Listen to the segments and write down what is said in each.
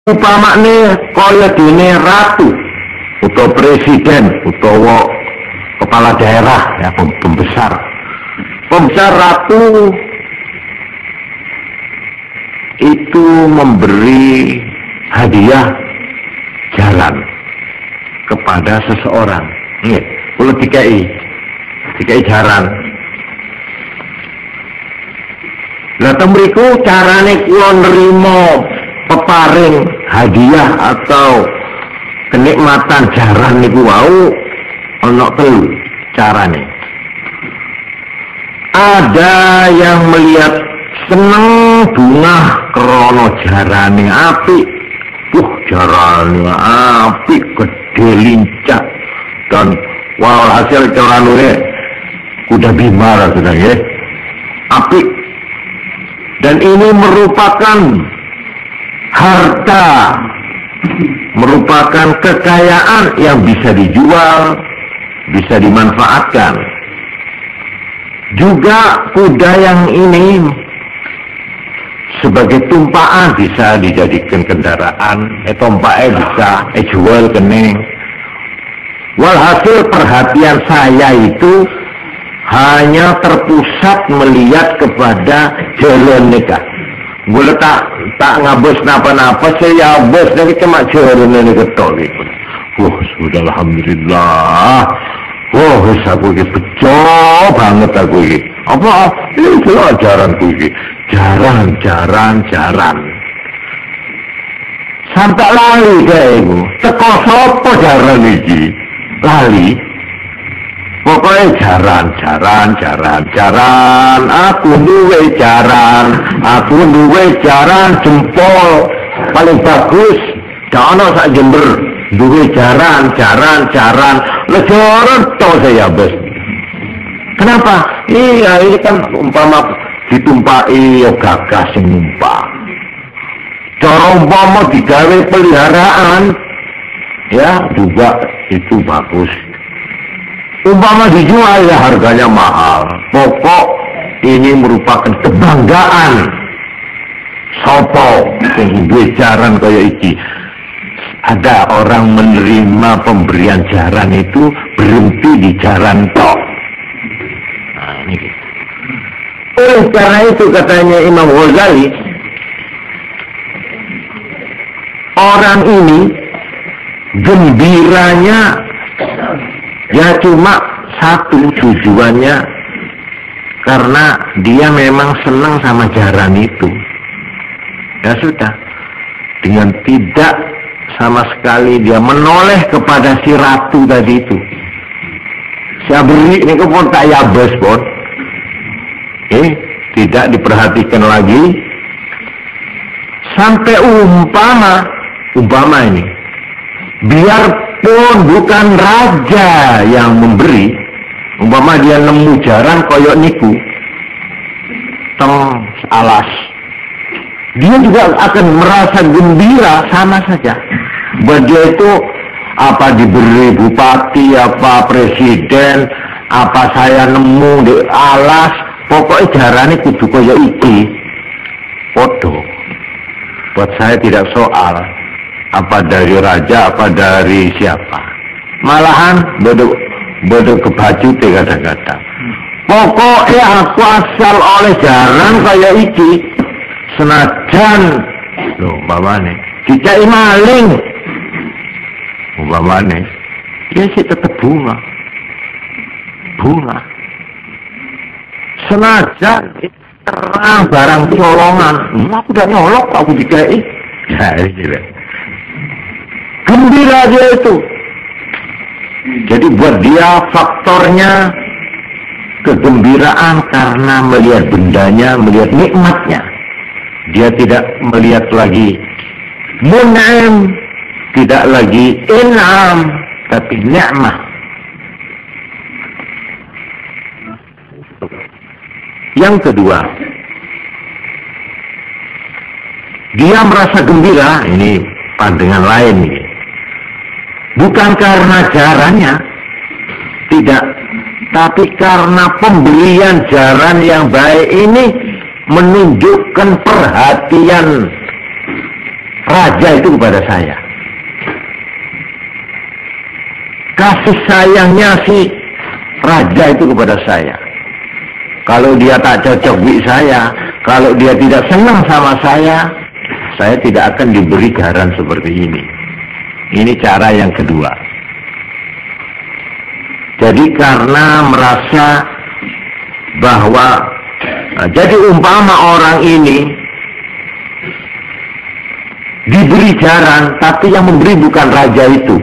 Umpamane kaya dene ratu utawa presiden utawa kepala daerah ya, pembesar ratu itu memberi hadiah jalan kepada seseorang. Nggih, kula dikai jaran. Lah temriku carane kula nrimo peparing hadiah atau kenikmatan jaran niku wau ana telu carane. Ada yang melihat seneng bunga krana jarane apik. Jarane apik, gede, lincah, dan walhasil cara nure kuda bima rasanya ya. Apik. Dan ini merupakan harta, merupakan kekayaan yang bisa dijual, bisa dimanfaatkan. Juga kuda yang ini sebagai tumpaan bisa dijadikan kendaraan, tompaknya bisa jual kening. Walhasil perhatian saya itu hanya terpusat melihat kepada jalan nikah. Boleh tak ngabus napa-napa, saya bos tapi cuma jalan ini ketok gitu. Sudah alhamdulillah. Aku ini bejo banget aku ini. Apa? Ini ajaranku ini. Jaran. Sampai lali kayak itu. Teko sopo jaran ini? Lali. Pokoknya jaran. Aku duwe jaran jempol paling bagus. Jangan sak Jember. Duwe jaran. Lejoran tau saya bos. Kenapa? Iya, ini kan umpama ditumpai ya gagas sing numpak. Cara umpama digawe peliharaan ya juga itu bagus. Umpama dijual ya harganya mahal. Pokok ini merupakan kebanggaan sopo sing duwe jaran kaya iki. Ada orang menerima pemberian jaran itu berhenti di jaran tok. Nah, ini gitu. Oleh karena itu katanya Imam Ghazali, orang ini gembiranya ya cuma satu tujuannya, karena dia memang senang sama jaran itu. Ya sudah, dengan tidak sama sekali dia menoleh kepada si ratu tadi itu. Saya beri ini pun tak yabes pun. Tidak diperhatikan lagi. Sampai umpama ini, biarpun bukan raja yang memberi, umpama dia nemu jaran koyok niku teng alas, dia juga akan merasa gembira sama saja. Buat dia itu apa diberi bupati, apa presiden, apa saya nemu di alas, pokoknya jarane kudu kaya iki. Podo. Buat saya tidak soal apa dari raja, apa dari siapa. Malahan bodoh kebaju kadang-kadang. Pokoknya aku asal oleh jaran kaya iki. Senajan loh umpamane dicai maling umpamane ya sih tetap bunga senajan terang barang colongan aku udah nyolok aku dicai ya gila gembira dia itu. Jadi buat dia faktornya kegembiraan karena melihat bendanya, melihat nikmatnya. Dia tidak melihat lagi mun'im, tidak lagi in'am, tapi ni'mah. Yang kedua, dia merasa gembira, ini pandangan lain ini. Bukan karena jarannya, tidak, tapi karena pembelian jaran yang baik ini menunjukkan perhatian raja itu kepada saya. Kasih sayangnya si raja itu kepada saya. Kalau dia tak cocok dengan saya, kalau dia tidak senang sama saya tidak akan diberi garan seperti ini. Ini cara yang kedua. Jadi karena merasa bahwa jadi umpama orang ini diberi garan, tapi yang memberi bukan raja itu,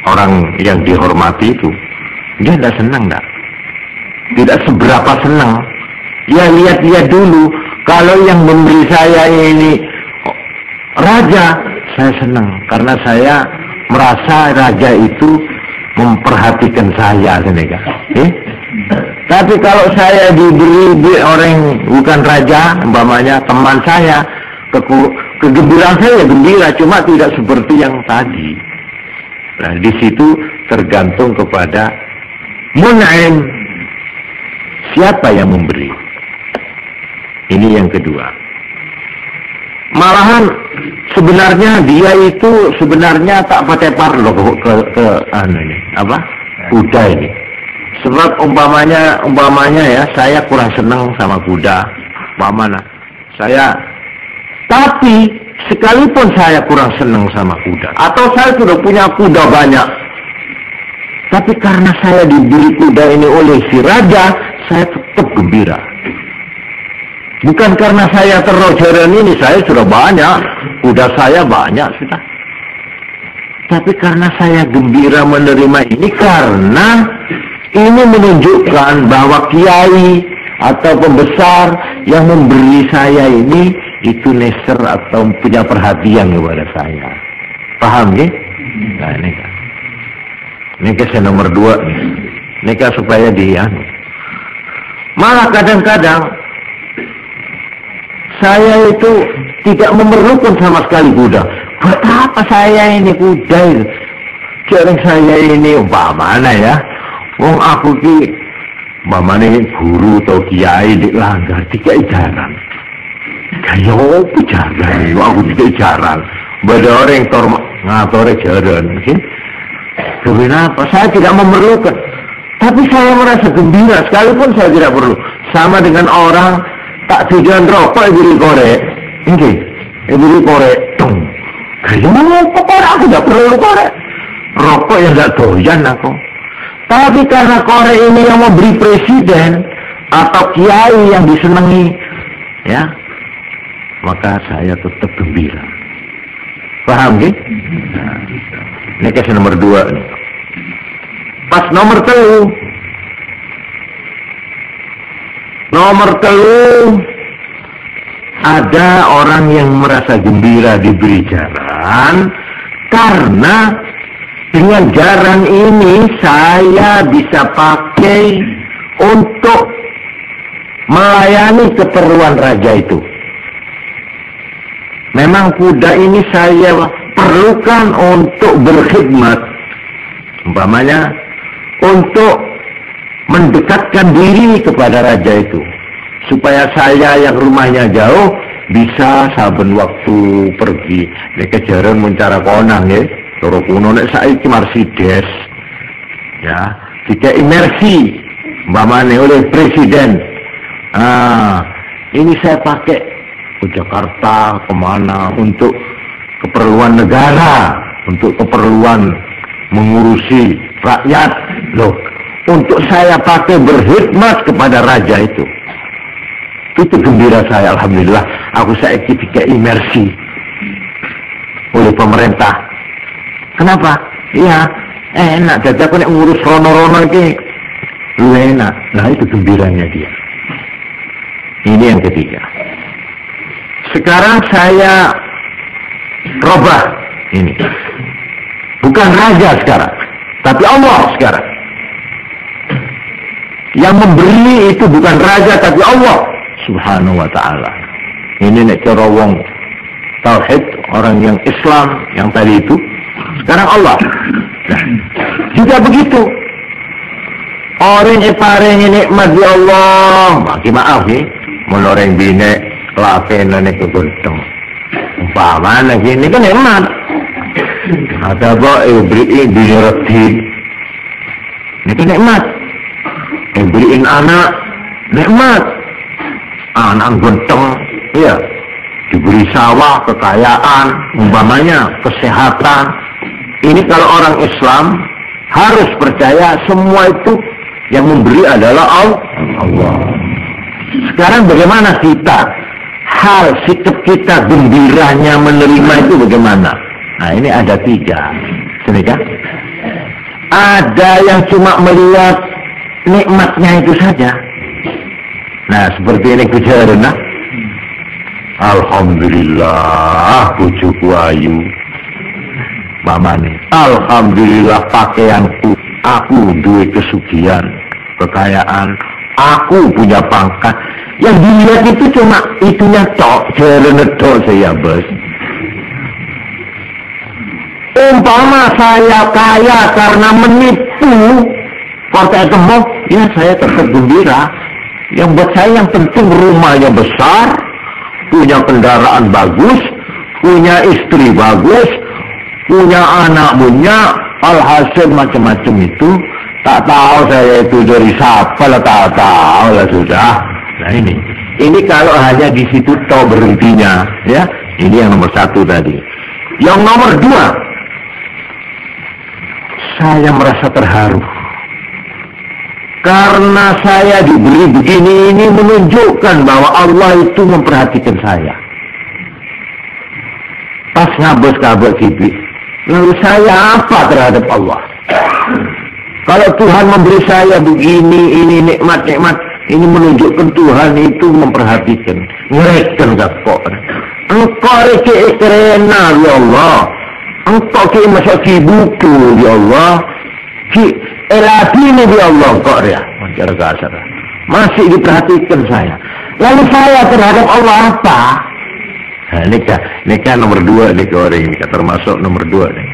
orang yang dihormati itu, dia tidak senang, tidak seberapa senang. Ya lihat-lihat dulu, kalau yang memberi saya ini raja, saya senang karena saya merasa raja itu memperhatikan saya, Tapi kalau saya diberi orang bukan raja, umpamanya teman saya, kegembiraan saya gembira, cuma tidak seperti yang tadi. Nah, di situ tergantung kepada mun'im, siapa yang memberi. Ini yang kedua. Malahan sebenarnya dia itu sebenarnya tak pakai parlo ke ini apa? Kuda ini. Sebab umpamanya ya, saya kurang senang sama kuda. Umpamanya tapi sekalipun saya kurang senang sama kuda, atau saya sudah punya kuda banyak, tapi karena saya diberi kuda ini oleh si raja, saya tetap gembira. Bukan karena saya terrojaran ini, saya sudah banyak, kuda saya banyak sudah. Tapi karena saya gembira menerima ini, karena ini menunjukkan bahwa kiai atau pembesar yang memberi saya ini itu neser atau punya perhatian kepada saya. Paham ya? Nah, ini kan nomor 2 nih. Ini kan supaya malah kadang-kadang saya itu tidak memerlukan sama sekali kuda. Buat apa saya ini kuda itu? Jarang saya ini umpamanya ya. Wong aku ki umpamanya guru atau kiai di langgar tiga jaran. Kayak apa jaran? Aku tiga jaran. Bada orang yang ngatur jaran. Kenapa? Saya tidak memerlukan. Tapi saya merasa gembira sekalipun saya tidak perlu. Sama dengan orang tak tujuan rokok beli korek. Ini beli korek. Kayak apa korek? Aku tidak perlu korek. Rokok yang tidak doyan aku. Tapi karena korek ini yang memberi presiden atau kiai yang disenangi, ya, maka saya tetap gembira. Paham ya? Nah, ini kasih nomor 2 nih. Pas nomor 3. Nomor 3, ada orang yang merasa gembira diberi jaran karena dengan jaran ini saya bisa pakai untuk melayani keperluan raja itu. Memang kuda ini saya perlukan untuk berkhidmat, umpamanya untuk mendekatkan diri kepada raja itu, supaya saya yang rumahnya jauh bisa saben waktu pergi. Nek kejaran mencara konang ya, loro kuno nek saiki Mercedes, ya, jika imersi, umpamanya oleh presiden. Ini saya pakai ke Jakarta kemana untuk keperluan negara, untuk keperluan mengurusi rakyat, loh. Untuk saya pakai berkhidmat kepada raja itu gembira saya. Alhamdulillah, aku saiki dikai imersi oleh pemerintah. Kenapa? Iya, enak. Jadi aku nek ngurus rono-rono iki lu enak. Nah, itu gembiranya dia. Ini yang ketiga. Sekarang saya robah ini. Bukan raja sekarang, tapi Allah sekarang. Yang memberi itu bukan raja tapi Allah Subhanahu wa ta'ala. Ini nek cara wong tauhid, orang yang Islam yang tadi itu, sekarang Allah. Nah, juga begitu. Orang yang paling nikmat di Allah, maaf ya, mun orang bine laken nek kegontong. Umpamanya gini kan nikmat. Ada apa? Beriin dunia reti. Ini kan nikmat. Beriin anak, nikmat. Anak genteng, iya. Diberi sawah, kekayaan, umpamanya kesehatan. Ini kalau orang Islam harus percaya semua itu yang memberi adalah Allah. Sekarang bagaimana kita? Hal sikap kita gembiranya menerima itu bagaimana? Nah ini ada 3. Sini kan? Ada yang cuma melihat nikmatnya itu saja. Nah seperti ini kujarana. Alhamdulillah bojoku ayu. Mama nih. Alhamdulillah pakaianku. Aku duwe kesugihan, kekayaan. Aku punya pangkat. Yang dilihat itu cuma itunya tok. Jarene tok saya bos. Umpama saya kaya karena menipu partai gemuk, ya saya tetap gembira. Yang buat saya yang penting rumahnya besar, punya kendaraan bagus, punya istri bagus, punya anak punya, alhasil macam-macam itu. Tak tahu saya itu dari siapa lah, tak tahu lah sudah. Nah ini kalau hanya di situ toh berhentinya, ya. Ini yang nomor 1 tadi. Yang nomor 2. Saya merasa terharu karena saya diberi begini, ini menunjukkan bahwa Allah itu memperhatikan saya. Pas ngabos-ngabos gitu, lalu saya apa terhadap Allah? Kalau Tuhan memberi saya begini, ini nikmat-nikmat, ini menunjukkan Tuhan itu memperhatikan. Ngereken gak kok? Engkau reke kerena ya Allah. Engkau ki masuk ki buku ya Allah, ki eladini ya Allah kok ya, macam kasar. Masih diperhatikan saya. Lalu saya terhadap Allah apa? Nah, ini kan nomor 2 nih orang ini, termasuk nomor 2 nih.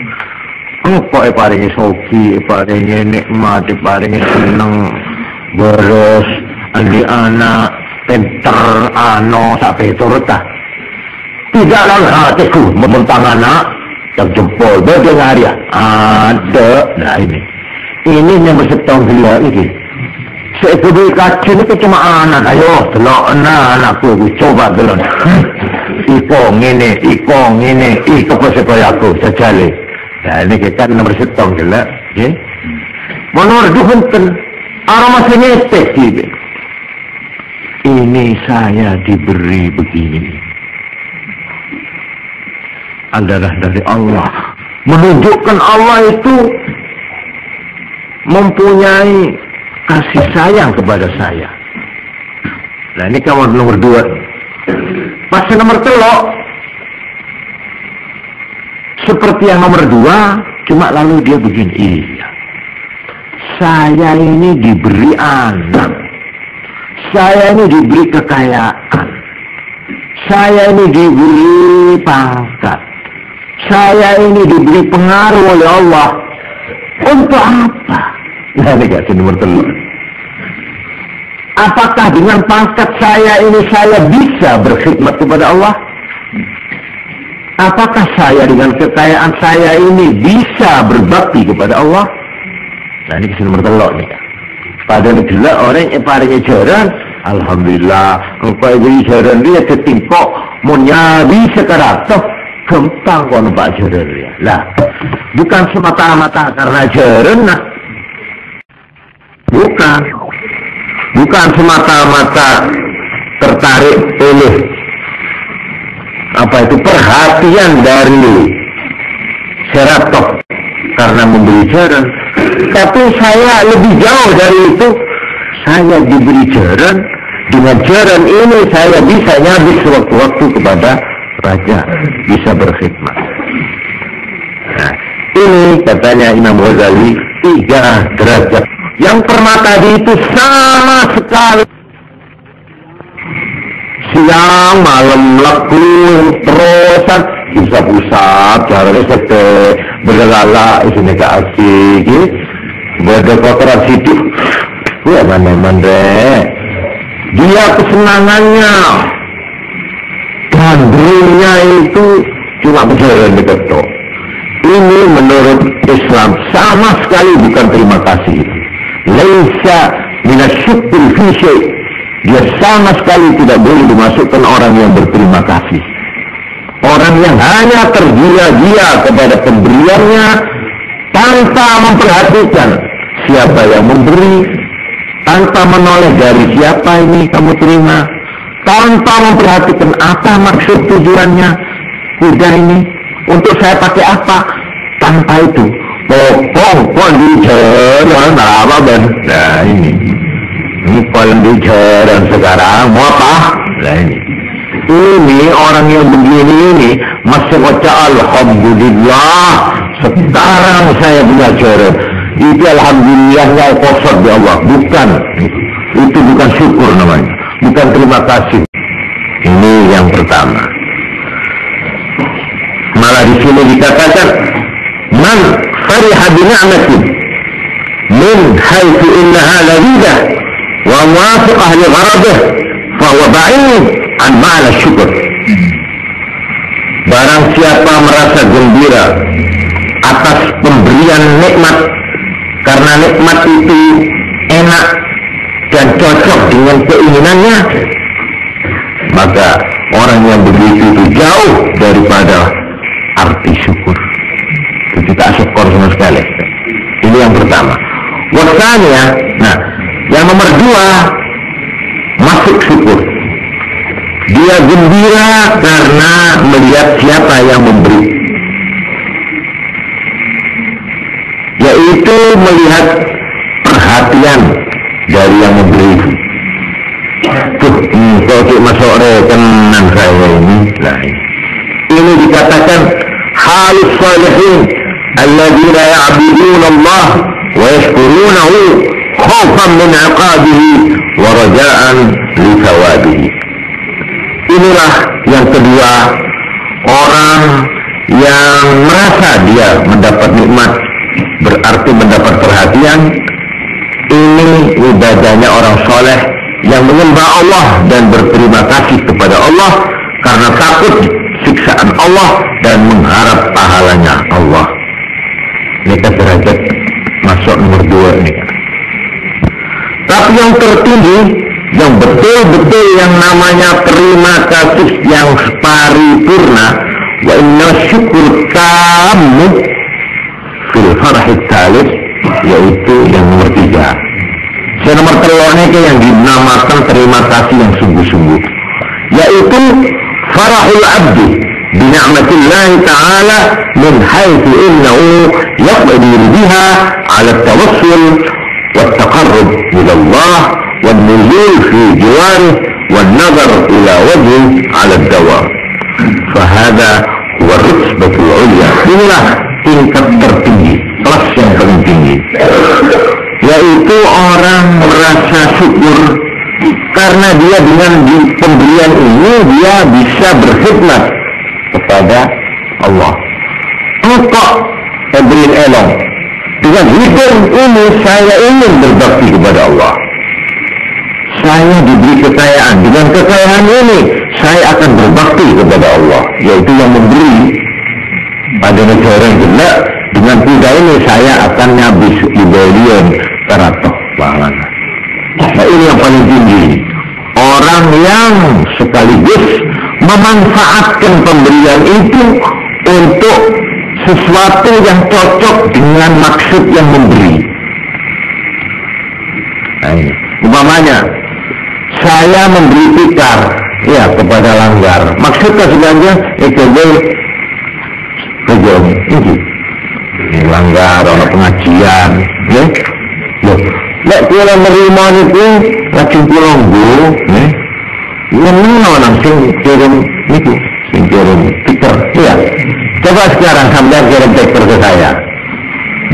Engkau paringi soki, paringi nikmat, paringi seneng, beres, andi anak, pinter, sampai itu retah. Tidak dalam hatiku membentang anak. Yang jempol, bagaimana ya? Ada. Nah ini yang bersetong gila ini. Saya kedua kacau itu cuma anak. Ayo, telok anakku, coba telok. Ikong ini, supaya aku sejali. Nah ini kita nomor setong gila. Okay? Menurut dukungan, orang masih nyetek gitu. Ini saya diberi begini. Adalah dari Allah, menunjukkan Allah itu mempunyai kasih sayang kepada saya. Nah ini kawan nomor 2. Pas nomor 3 seperti yang nomor 2, cuma lalu dia begini, iya saya ini diberi anak, saya ini diberi kekayaan, saya ini diberi pangkat, saya ini diberi pengaruh oleh Allah. Untuk apa? Nah, ini kasih nomor 3. Apakah dengan pangkat saya ini saya bisa berkhidmat kepada Allah? Apakah saya dengan kekayaan saya ini bisa berbakti kepada Allah? Nah, ini kasih nomor 3 nih. Padahal gila orang yang paling jaran, alhamdulillah, engkau beri jaran dia ketimpok, menyabi sekarang toh. Gampang kau nampak jaran ya. Lah, bukan semata-mata karena jaran, nah. Bukan semata-mata tertarik oleh perhatian dari Seratoh karena memberi jaran. Tapi saya lebih jauh dari itu. Saya diberi jaran. Dengan jaran ini saya bisa nyabik sewaktu-waktu kepada raja, bisa berkhidmat. Nah, ini katanya Imam Ghazali 3 derajat. Yang pertama tadi itu sama sekali. Siang malam lekung terusan usap-usap, caranya sedih, berlala, isinya ke asik, berdekotoran sidik. Ya mana-mana. Dia kesenangannya. Dan memberinya itu cuma berjalan diketok. Ini menurut Islam sama sekali bukan terima kasih. Laisa minasyukri fi syai'. Dia sama sekali tidak boleh dimasukkan orang yang berterima kasih. Orang yang hanya tergila-gila kepada pemberiannya tanpa memperhatikan siapa yang memberi, tanpa menoleh dari siapa ini kamu terima, tanpa memperhatikan apa maksud tujuannya kuda ini, untuk saya pakai apa, tanpa itu pokok di jalan apa ben. Nah ini kalau di jalan sekarang mau apa? Nah ini orang yang begini ini masih baca alhamdulillah sekarang saya punya jalan. Itu alhamdulillahnya kosong ya Allah, bukan itu bukan syukur namanya, bukan terima kasih. Ini yang pertama. Malah di sini dikatakan man fariha bi ni'matin min haitsu innaha ladzizah wa muwafiqah li gharadih fa huwa ba'id an ma'na syukur. Barang siapa merasa gembira atas pemberian nikmat karena nikmat itu enak dan cocok dengan keinginannya, maka orang yang begitu itu jauh daripada arti syukur. Itu tak syukur sama sekali. Ini yang pertama. Wasanya, nah, yang nomor dua masuk syukur. Dia gembira karena melihat siapa yang memberi, yaitu melihat perhatian dari yang memberi. Tuh, kalau masuk rekenan saya ini, lah ini dikatakan halus salihin alladzina ya'buduna Allah wa yashkurunahu khaufan min 'iqabihi wa raja'an li thawabihi. Inilah yang kedua, orang yang merasa dia mendapat nikmat berarti mendapat perhatian. Ini ibadahnya orang soleh yang menyembah Allah dan berterima kasih kepada Allah karena takut siksaan Allah dan mengharap pahalanya Allah. Ini kan derajat masuk nomor 2 ini. Tapi yang tertinggi, yang betul-betul yang namanya terima kasih yang paripurna, wa inna syukur kamu fil farhit talib, yaitu yang nomor 3. Yang nomor 3 ini yang dinamakan terima kasih yang sungguh-sungguh, yaitu farahul abdi bi ni'matillahi ta'ala min haitsu innahu yaqdiru biha 'ala at-tawassul wat-taqarrub ila Allah wan-nuzul fi jiwarih wan-nazar ila wajhi 'ala ad-dawam. Fahada huwa ar-rutbatul 'ulya. Inilah tingkat tertinggi, kelas yang paling tinggi, yaitu orang merasa syukur karena dia dengan pemberian ini dia bisa berkhidmat kepada Allah. Engkau pemberian elong, dengan hidup ini saya ingin berbakti kepada Allah. Saya diberi kekayaan, dengan kekayaan ini saya akan berbakti kepada Allah, yaitu yang memberi pada negara yang gelap. Dengan kuda ini saya akan nyabis ibalian karatok pahalanya. Nah ini yang paling tinggi, orang yang sekaligus memanfaatkan pemberian itu untuk sesuatu yang cocok dengan maksud yang memberi. Nah ini, umpamanya saya memberi tikar ya kepada langgar, maksudnya sebenarnya itu kejauh ini langgar orang pengajian, ya. Lek kula nerima niku lajeng kula nggo, nggih. Menawa langsung kirim niku, sing kirim tikar, ya. Coba sekarang sampean kirim tikar ke saya.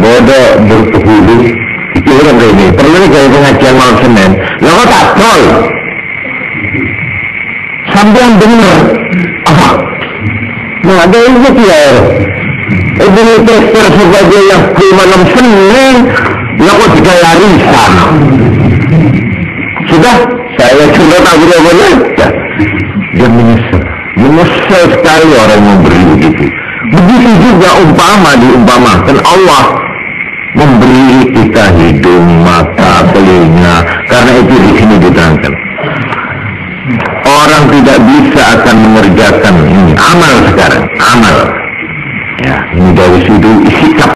Bodoh berpenghulu, dikirim ini. Perlu kayak pengajian malam Senin. Lah kok tak tol? Sampean bener. Apa? Nah, ada itu ya. Ibu tikar sebagai yang malam Senin. Ya kok tidak larisan. Sudah, saya sudah tak boleh ya. Dia menyesal. Menyesal sekali orang memberi begitu. Begitu juga diumpamakan Allah memberi kita hidung, mata, telinga. Karena itu di sini diterangkan. Orang tidak bisa akan mengerjakan ini amal sekarang, amal. Ya, ini dari sudut